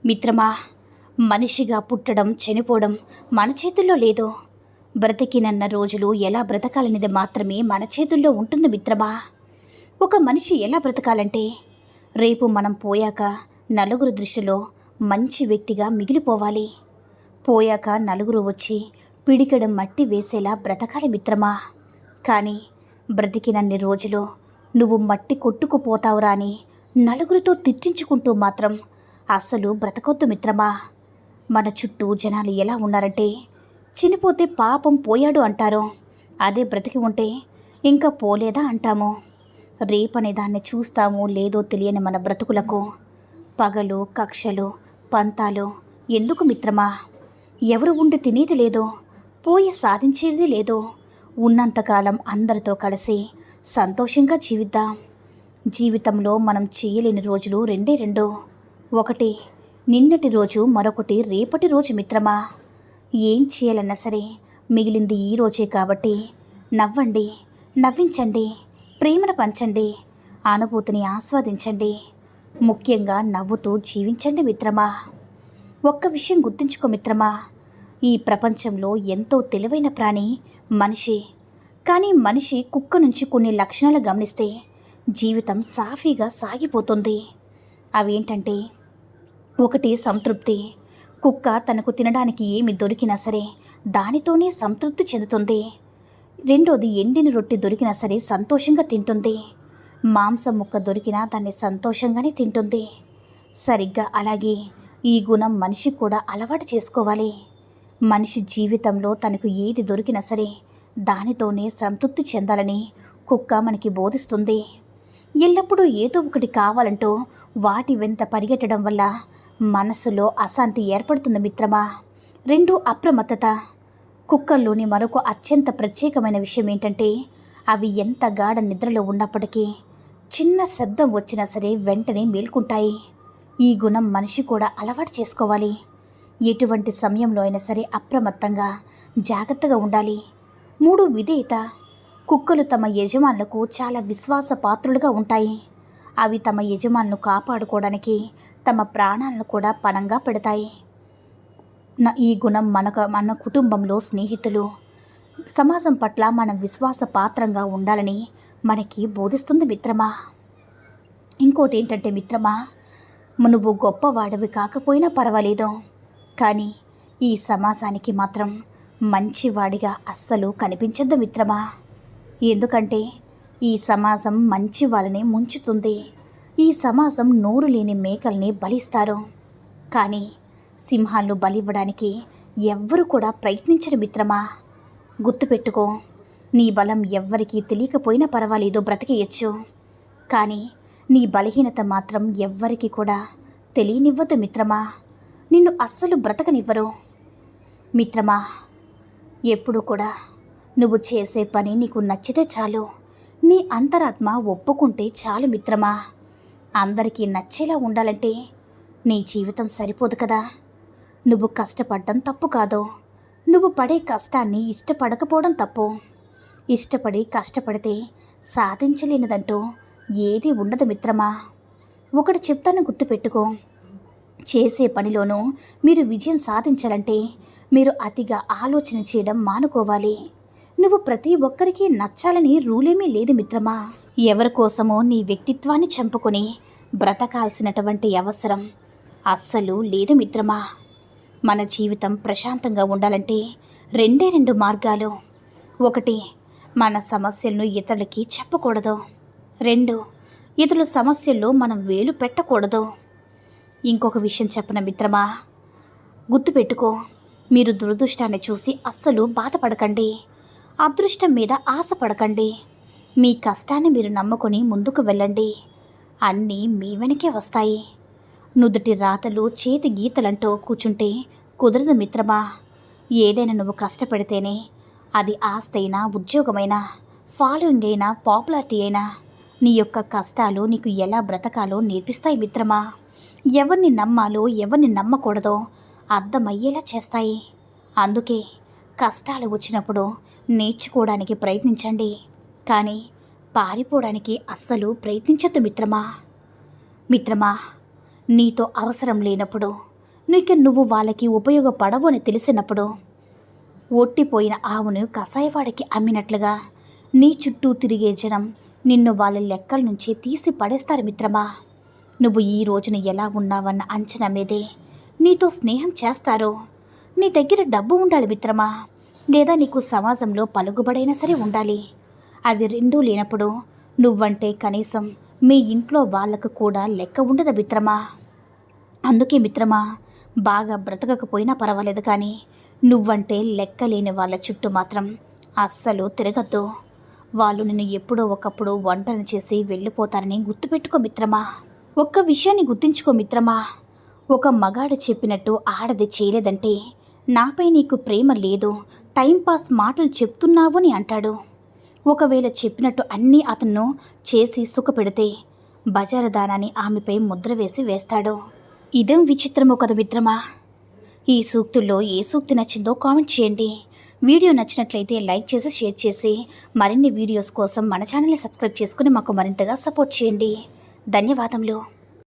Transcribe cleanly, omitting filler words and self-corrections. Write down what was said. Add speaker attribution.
Speaker 1: మిత్రమా, మనిషిగా పుట్టడం, చనిపోవడం మన చేతుల్లో లేదు. బ్రతికినన్న రోజులు ఎలా బ్రతకాలనేది మాత్రమే మన చేతుల్లో ఉంటుంది మిత్రమా. ఒక మనిషి ఎలా బ్రతకాలంటే, రేపు మనం పోయాక నలుగురు దృష్టిలో మంచి వ్యక్తిగా మిగిలిపోవాలి. పోయాక నలుగురు వచ్చి పిడికెడు మట్టి వేసేలా బ్రతకాలి మిత్రమా. కానీ బ్రతికినన్ని రోజులు నువ్వు మట్టి కొట్టుకుపోతావురా అని నలుగురితో తిట్టించుకుంటూ మాత్రం అస్సలు బ్రతకొద్దు మిత్రమా. మన చుట్టూ జనాలు ఎలా ఉన్నారంటే, చనిపోతే పాపం పోయాడు అంటారు, అదే బ్రతికి ఉంటే ఇంకా పోలేదా అంటాము. రేపనే దాన్ని చూస్తామో లేదో తెలియని మన బ్రతుకులకు పగలు, కక్షలు, పంతాలు ఎందుకు మిత్రమా? ఎవరు ఉండి తినేది లేదో, పోయి సాధించేది లేదో. ఉన్నంతకాలం అందరితో కలిసి సంతోషంగా జీవిద్దాం. జీవితంలో మనం చేయలేని రోజులు రెండే రెండు. ఒకటి నిన్నటి రోజు, మరొకటి రేపటి రోజు మిత్రమా. ఏం చేయాలన్నా సరే మిగిలింది ఈ రోజే కాబట్టి నవ్వండి, నవ్వించండి, ప్రేమను పంచండి, అనుభూతిని ఆస్వాదించండి. ముఖ్యంగా నవ్వుతూ జీవించండి మిత్రమా. ఒక్క విషయం గుర్తుంచుకో మిత్రమా, ఈ ప్రపంచంలో ఎంతో తెలివైన ప్రాణి మనిషి. కానీ మనిషి కుక్క నుంచి కొన్ని లక్షణాలు గమనిస్తే జీవితం సాఫీగా సాగిపోతుంది. అవేంటంటే, ఒకటి సంతృప్తి. కుక్క తనకు తినడానికి ఏమి దొరికినా సరే దానితోనే సంతృప్తి చెందుతుంది. రెండోది, ఎండిన రొట్టె దొరికినా సరే సంతోషంగా తింటుంది. మాంసం ముక్క దొరికినా దాన్ని సంతోషంగానే తింటుంది. సరిగ్గా అలాగే ఈ గుణం మనిషి కూడా అలవాటు చేసుకోవాలి. మనిషి జీవితంలో తనకు ఏది దొరికినా సరే దానితోనే సంతృప్తి చెందాలని కుక్క మనకి బోధిస్తుంది. ఎల్లప్పుడూ ఏదో ఒకటి కావాలంటూ వాటి వెంట పరిగెట్టడం వల్ల మనసులో అశాంతి ఏర్పడుతుంది మిత్రమా. రెండు, అప్రమత్తత. కుక్కల్లోని మరొక అత్యంత ప్రత్యేకమైన విషయం ఏంటంటే, అవి ఎంత గాఢ నిద్రలో ఉన్నప్పటికీ చిన్న శబ్దం వచ్చినా సరే వెంటనే మేల్కుంటాయి. ఈ గుణం మనిషి కూడా అలవాటు చేసుకోవాలి. ఎటువంటి సమయంలో అయినా సరే అప్రమత్తంగా జాగ్రత్తగా ఉండాలి. మూడు, విధేయత. కుక్కలు తమ యజమానులకు చాలా విశ్వాసపాత్రులుగా ఉంటాయి. అవి తమ యజమానులను కాపాడుకోవడానికి తమ ప్రాణాలను కూడా పణంగా పెడతాయి. ఈ గుణం మన కుటుంబంలో, స్నేహితులు, సమాజం పట్ల మనం విశ్వాసపాత్రంగా ఉండాలని మనకి బోధిస్తుంది మిత్రమా. ఇంకోటి ఏంటంటే మిత్రమా, నువ్వు గొప్పవాడివి కాకపోయినా పర్వాలేదు, కానీ ఈ సమాజానికి మాత్రం మంచివాడిగా అస్సలు కనిపించద్దు మిత్రమా. ఎందుకంటే ఈ సమాజం మంచి వాళ్ళని ముంచుతుంది. ఈ సమాజం నోరు లేని మేకల్ని బలిస్తారు. కానీ సింహాలను బలివ్వడానికి ఎవ్వరూ కూడా ప్రయత్నించరు మిత్రమా. గుర్తుపెట్టుకో, నీ బలం ఎవ్వరికీ తెలియకపోయినా పర్వాలేదు, బ్రతికేయచ్చు. కానీ నీ బలహీనత మాత్రం ఎవ్వరికి కూడా తెలియనివ్వద్దు మిత్రమా. నిన్ను అస్సలు బ్రతకనివ్వరు మిత్రమా. ఎప్పుడు కూడా నువ్వు చేసే పని నీకు నచ్చితే చాలు. నీ అంతరాత్మ ఒప్పుకుంటే చాలు మిత్రమా. అందరికీ నచ్చేలా ఉండాలంటే నీ జీవితం సరిపోదు కదా. నువ్వు కష్టపడడం తప్పు కాదు, నువ్వు పడే కష్టాన్ని ఇష్టపడకపోవడం తప్పు. ఇష్టపడి కష్టపడితే సాధించలేనిదంటూ ఏదీ ఉండదు మిత్రమా. ఒకటి చెప్తాను, గుర్తుపెట్టుకో. చేసే పనిలోనూ మీరు విజయం సాధించాలంటే మీరు అతిగా ఆలోచన చేయడం మానుకోవాలి. నువ్వు ప్రతి ఒక్కరికి నచ్చాలని రూలేమీ లేదు మిత్రమా. ఎవరి కోసమో నీ వ్యక్తిత్వాన్ని చంపుకొని బ్రతకాల్సినటువంటి అవసరం అస్సలు లేదు మిత్రమా. మన జీవితం ప్రశాంతంగా ఉండాలంటే రెండే రెండు మార్గాలు. ఒకటి, మన సమస్యలను ఇతరులకి చెప్పకూడదు. రెండు, ఇతరుల సమస్యల్లో మనం వేలు పెట్టకూడదు. ఇంకొక విషయం చెప్పన మిత్రమా, గుర్తుపెట్టుకో, మీరు దురదృష్టాన్ని చూసి అస్సలు బాధపడకండి, అదృష్టం మీద ఆశపడకండి. మీ కష్టాన్ని మీరు నమ్ముకొని ముందుకు వెళ్ళండి. అన్నీ మీ వెనకే వస్తాయి. నుదుటి రాతలు, చేతి గీతలంటూ కూర్చుంటే కుదరదు మిత్రమా. ఏదైనా నువ్వు కష్టపడితేనే, అది ఆస్తి అయినా, ఉద్యోగమైనా, ఫాలోయింగ్ అయినా, పాపులారిటీ అయినా, నీ యొక్క కష్టాలు నీకు ఎలా బ్రతకాలో నేర్పిస్తాయి మిత్రమా. ఎవరిని నమ్మాలో ఎవరిని నమ్మకూడదో అర్థమయ్యేలా చేస్తాయి. అందుకే కష్టాలు వచ్చినప్పుడు నేర్చుకోవడానికి ప్రయత్నించండి, కానీ పారిపోవడానికి అస్సలు ప్రయత్నించద్దు మిత్రమా. నీతో అవసరం లేనప్పుడు నువ్వు వాళ్ళకి ఉపయోగపడవు అని తెలిసినప్పుడు ఒట్టిపోయిన ఆవును కసాయవాడికి అమ్మినట్లుగా నీ చుట్టూ తిరిగే జనం నిన్ను వాళ్ళ లెక్కల నుంచి తీసి పడేస్తారు మిత్రమా. నువ్వు ఈ రోజున ఎలా ఉన్నావన్న అంచనా మీదే నీతో స్నేహం చేస్తారో. నీ దగ్గర డబ్బు ఉండాలి మిత్రమా, లేదా నీకు సమాజంలో పలుకుబడైనా సరే ఉండాలి. అవి రెండూ లేనప్పుడు నువ్వంటే కనీసం మీ ఇంట్లో వాళ్ళకు కూడా లెక్క ఉండదు మిత్రమా. అందుకే మిత్రమా, బాగా బ్రతకకపోయినా పర్వాలేదు, కానీ నువ్వంటే లెక్కలేని వాళ్ళ చుట్టూ మాత్రం అస్సలు తిరగద్దు. వాళ్ళు నిన్ను ఎప్పుడో ఒకప్పుడు ఒంటరిని చేసి వెళ్ళిపోతారని గుర్తుపెట్టుకో మిత్రమా. ఒక్క విషయాన్ని గుర్తుంచుకో మిత్రమా, ఒక మగాడు చెప్పినట్టు ఆడది చేయలేదంటే నాపై నీకు ప్రేమ లేదు, టైంపాస్ మాటలు చెప్తున్నావు అని అంటాడు. ఒకవేళ చెప్పినట్టు అన్నీ అతను చేసి సుఖపెడితే బజారు దానాన్ని ఆమెపై ముద్ర వేస్తాడు. ఇదేం విచిత్రమో కదా మిత్రమా. ఈ సూక్తుల్లో ఏ సూక్తి నచ్చిందో కామెంట్ చేయండి. వీడియో నచ్చినట్లయితే లైక్ చేసి షేర్ చేసి మరిన్ని వీడియోస్ కోసం మన ఛానల్ని సబ్స్క్రైబ్ చేసుకుని మాకు మరింతగా సపోర్ట్ చేయండి. ధన్యవాదములు.